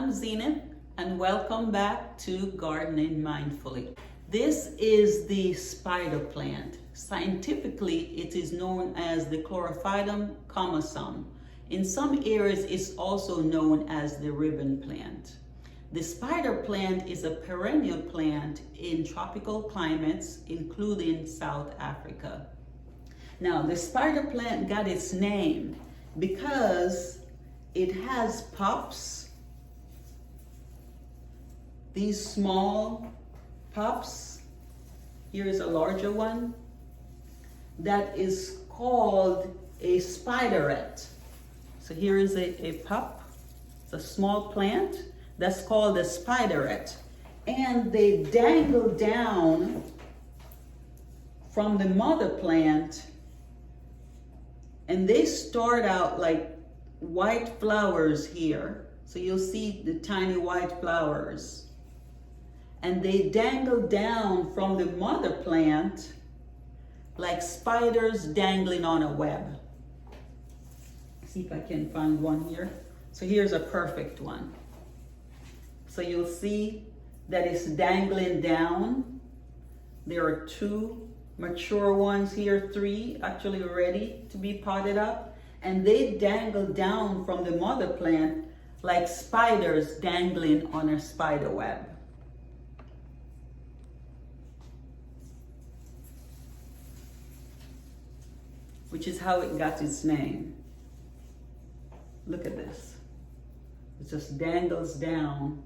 I'm Zenith, and welcome back to Gardening Mindfully. This is the spider plant. Scientifically, it is known as the Chlorophytum comosum. In some areas, it's also known as the ribbon plant. The spider plant is a perennial plant in tropical climates, including South Africa. Now, the spider plant got its name because it has pups, these small pups. Here is a larger one that is called a spiderette. So here is a pup, it's a small plant that's called a spiderette. And they dangle down from the mother plant, and they start out like white flowers here. So you'll see the tiny white flowers. And they dangle down from the mother plant like spiders dangling on a web. See if I can find one here. So here's a perfect one. So you'll see that it's dangling down. There are two mature ones here, three actually ready to be potted up. And they dangle down from the mother plant like spiders dangling on a spider web. Which is how it got its name. Look at this. It just dangles down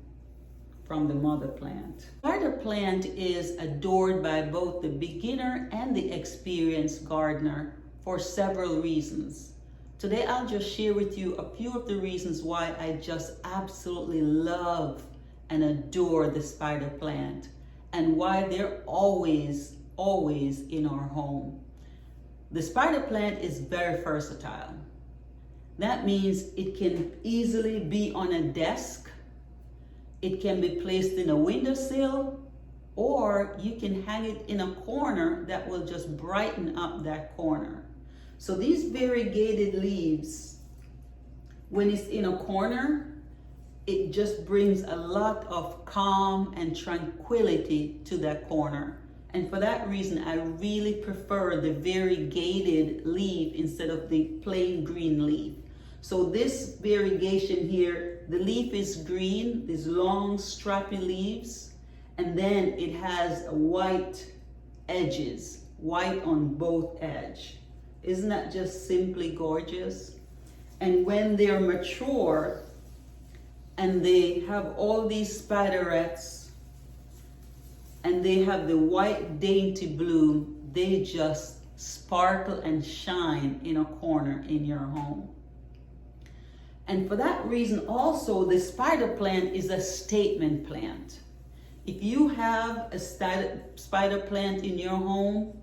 from the mother plant. Spider plant is adored by both the beginner and the experienced gardener for several reasons. Today, I'll just share with you a few of the reasons why I just absolutely love and adore the spider plant and why they're always in our home. The spider plant is very versatile. That means it can easily be on a desk, it can be placed in a windowsill, or you can hang it in a corner that will just brighten up that corner. So these variegated leaves, when it's in a corner, it just brings a lot of calm and tranquility to that corner. And for that reason, I really prefer the variegated leaf instead of the plain green leaf. So this variegation here, the leaf is green, these long strappy leaves, and then it has white edges, white on both edges. Isn't that just simply gorgeous? And when they're mature and they have all these spiderettes and they have the white dainty bloom, they just sparkle and shine in a corner in your home. And for that reason also, the spider plant is a statement plant. If you have a spider plant in your home,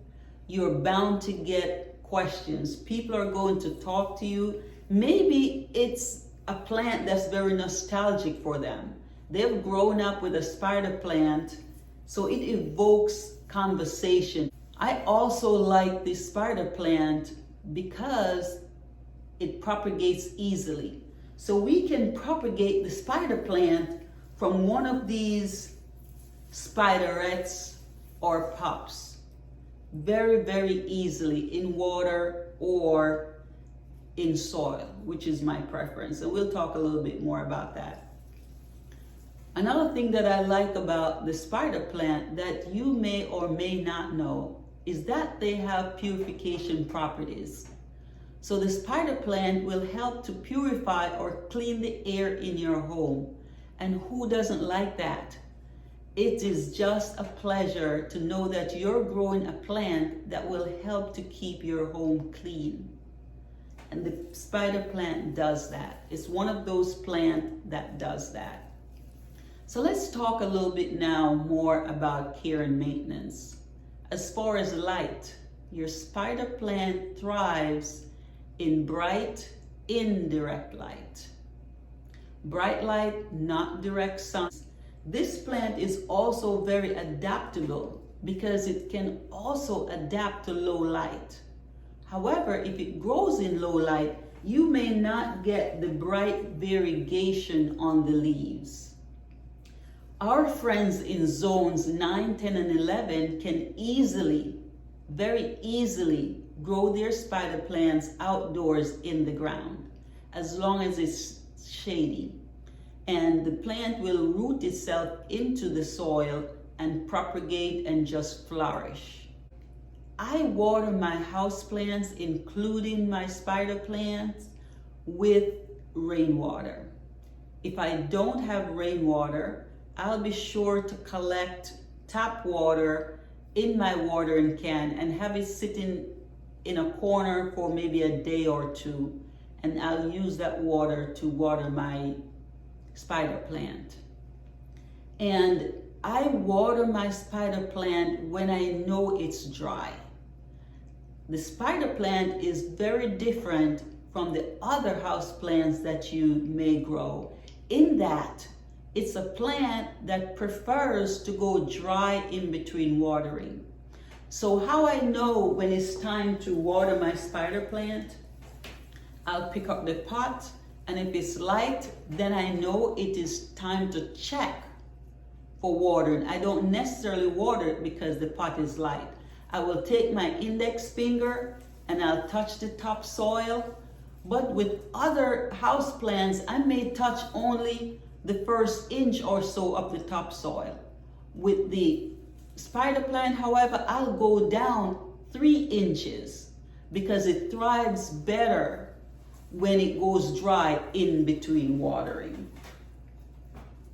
you're bound to get questions. People are going to talk to you. Maybe it's a plant that's very nostalgic for them. They've grown up with a spider plant, so it evokes conversation. I also like the spider plant because it propagates easily. So we can propagate the spider plant from one of these spiderettes or pups very easily in water or in soil, which is my preference. And we'll talk a little bit more about that. Another thing that I like about the spider plant that you may or may not know is that they have purification properties. So the spider plant will help to purify or clean the air in your home. And who doesn't like that? It is just a pleasure to know that you're growing a plant that will help to keep your home clean. And the spider plant does that. It's one of those plants that does that. So let's talk a little bit now more about care and maintenance. As far as light, your spider plant thrives in bright, indirect light. Bright light, not direct sun. This plant is also very adaptable because it can also adapt to low light. However, if it grows in low light, you may not get the bright variegation on the leaves. Our friends in zones 9, 10, and 11 can easily, very easily, grow their spider plants outdoors in the ground, as long as it's shady. And the plant will root itself into the soil and propagate and just flourish. I water my house plants, including my spider plants, with rainwater. If I don't have rainwater, I'll be sure to collect tap water in my watering can and have it sitting in a corner for maybe a day or two, and I'll use that water to water my spider plant. And I water my spider plant when I know it's dry. The spider plant is very different from the other house plants that you may grow, in that it's a plant that prefers to go dry in between watering. So how I know when it's time to water my spider plant, I'll pick up the pot, and if it's light, then I know it is time to check for watering. I don't necessarily water it because the pot is light. I will take my index finger and I'll touch the topsoil. But with other house plants, I may touch only the first inch or so of the topsoil. With the spider plant, however, I'll go down 3 inches because it thrives better when it goes dry in between watering.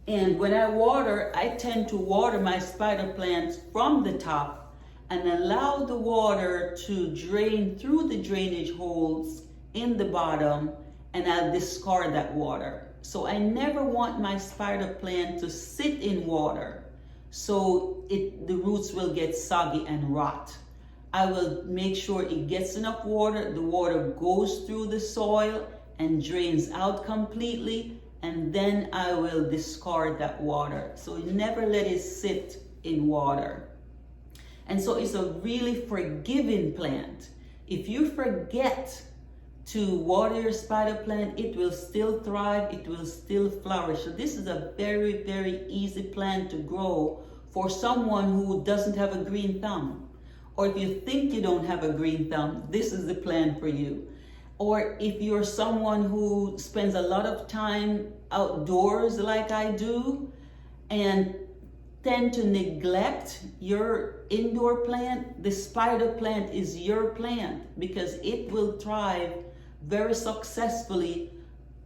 And when I water, I tend to water my spider plants from the top and allow the water to drain through the drainage holes in the bottom, and I'll discard that water. So I never want my spider plant to sit in water so the roots will get soggy and rot. I will make sure it gets enough water, the water goes through the soil and drains out completely, and then I will discard that water. So never let it sit in water. And so it's a really forgiving plant. If you forget to water your spider plant, it will still thrive, it will still flourish. So this is a very, very easy plant to grow for someone who doesn't have a green thumb. Or if you think you don't have a green thumb, this is the plant for you. Or if you're someone who spends a lot of time outdoors like I do and tend to neglect your indoor plant, the spider plant is your plant because it will thrive very successfully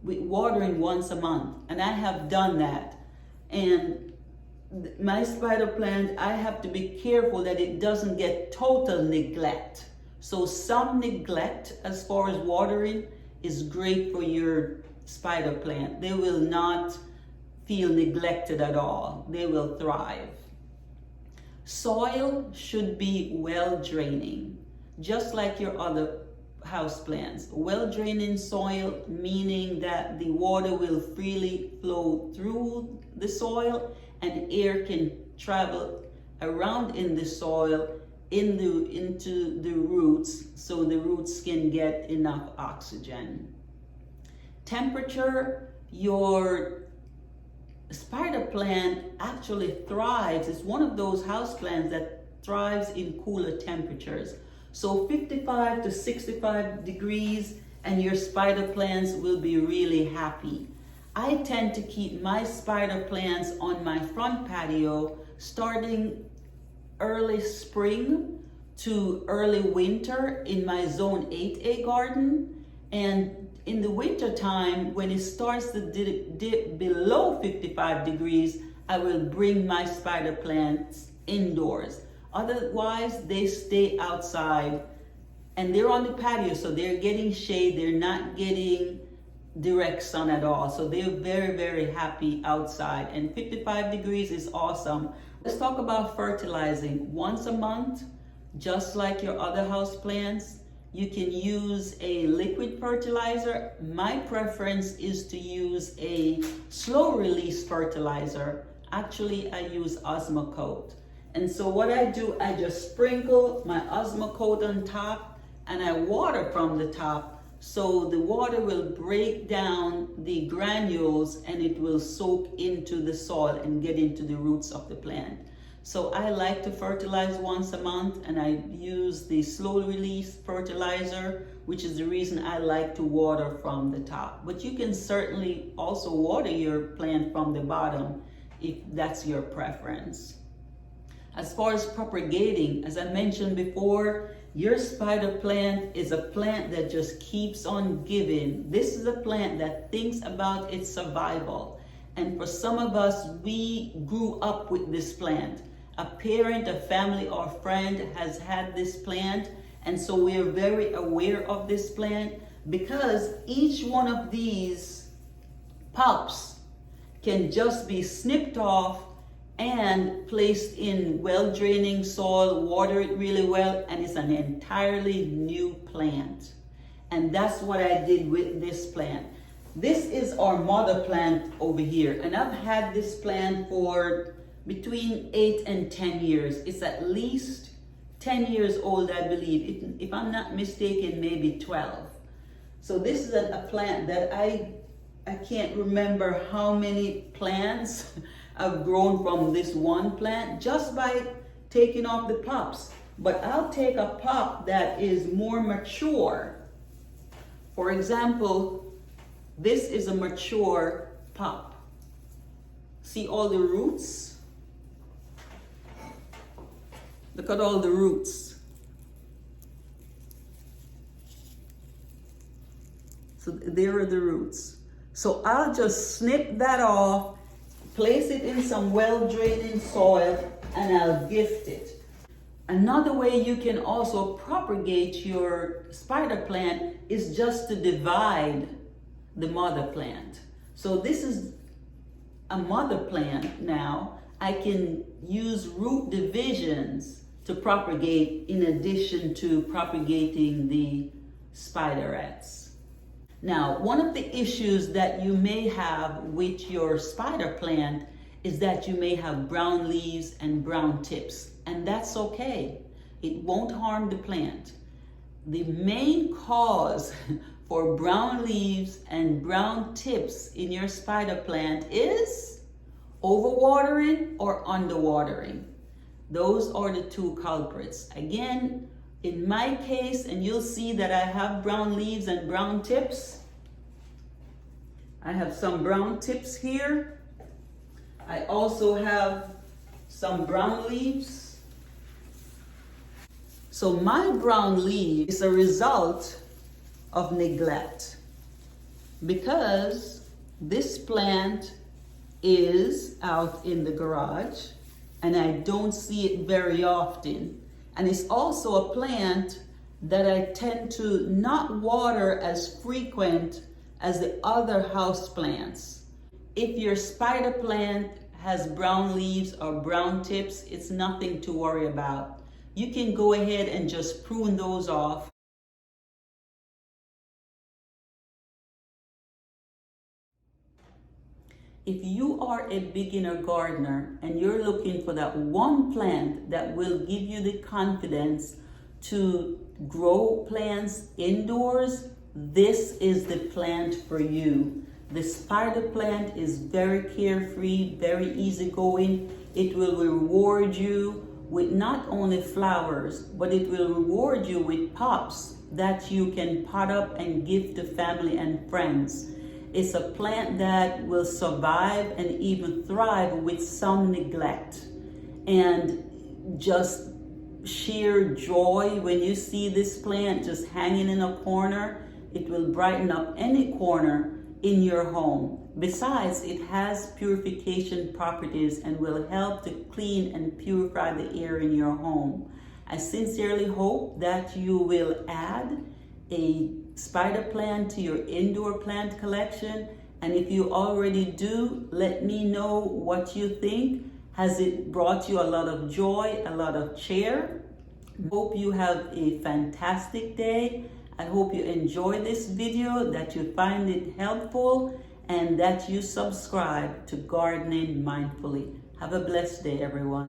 with watering once a month. And I have done that. And my spider plant, I have to be careful that it doesn't get total neglect. So some neglect as far as watering is great for your spider plant. They will not feel neglected at all. They will thrive. Soil should be well draining, just like your other house plants. Well draining soil, meaning that the water will freely flow through the soil and air can travel around in the soil into the roots, so the roots can get enough oxygen. Temperature, your spider plant actually thrives. It's one of those house plants that thrives in cooler temperatures. So 55 to 65 degrees and your spider plants will be really happy. I tend to keep my spider plants on my front patio starting early spring to early winter in my zone 8A garden. And in the winter time, when it starts to dip below 55 degrees, I will bring my spider plants indoors. Otherwise, they stay outside and they're on the patio, so they're getting shade. They're not getting direct sun at all. So they're very, very happy outside, and 55 degrees is awesome. Let's talk about fertilizing. Once a month, just like your other house plants, you can use a liquid fertilizer. My preference is to use a slow release fertilizer. Actually, I use Osmocote. And so what I do, I just sprinkle my Osmocote on top and I water from the top So the water will break down the granules and it will soak into the soil and get into the roots of the plant. So I like to fertilize once a month, and I use the slow release fertilizer, which is the reason I like to water from the top. But you can certainly also water your plant from the bottom if that's your preference. As far as propagating, as I mentioned before, your spider plant is a plant that just keeps on giving. This is a plant that thinks about its survival. And for some of us, we grew up with this plant. A parent, a family, or friend has had this plant, and so we are very aware of this plant, because each one of these pups can just be snipped off and placed in well-draining soil, water it really well, and it's an entirely new plant. And that's what I did with this plant. This is our mother plant over here, and I've had this plant for between 8 and 10 years. It's at least 10 years old, I believe. If I'm not mistaken, maybe 12. So this is a plant that I can't remember how many plants I've grown from this one plant just by taking off the pups. But I'll take a pup that is more mature. For example, this is a mature pup. See all the roots? Look at all the roots. So there are the roots. So I'll just snip that off, place it in some well-draining soil, and I'll gift it. Another way you can also propagate your spider plant is just to divide the mother plant. So this is a mother plant now. I can use root divisions to propagate in addition to propagating the spiderettes. Now, one of the issues that you may have with your spider plant is that you may have brown leaves and brown tips, and that's okay. It won't harm the plant. The main cause for brown leaves and brown tips in your spider plant is overwatering or underwatering. Those are the two culprits. Again, in my case, and you'll see that I have brown leaves and brown tips. I have some brown tips here. I also have some brown leaves. So my brown leaf is a result of neglect, because this plant is out in the garage and I don't see it very often. And it's also a plant that I tend to not water as frequent as the other house plants. If your spider plant has brown leaves or brown tips, it's nothing to worry about. You can go ahead and just prune those off. If you are a beginner gardener and you're looking for that one plant that will give you the confidence to grow plants indoors, this is the plant for you. The spider plant is very carefree, very easygoing. It will reward you with not only flowers, but it will reward you with pops that you can pot up and give to family and friends. It's a plant that will survive and even thrive with some neglect. And just sheer joy when you see this plant just hanging in a corner, it will brighten up any corner in your home. Besides, it has purification properties and will help to clean and purify the air in your home. I sincerely hope that you will add a spider plant to your indoor plant collection, and if you already do, let me know what you think. Has it brought you a lot of joy, a lot of cheer? Hope you have a fantastic day. I hope you enjoy this video, that you find it helpful, and that you subscribe to Gardening Mindfully. Have a blessed day, everyone.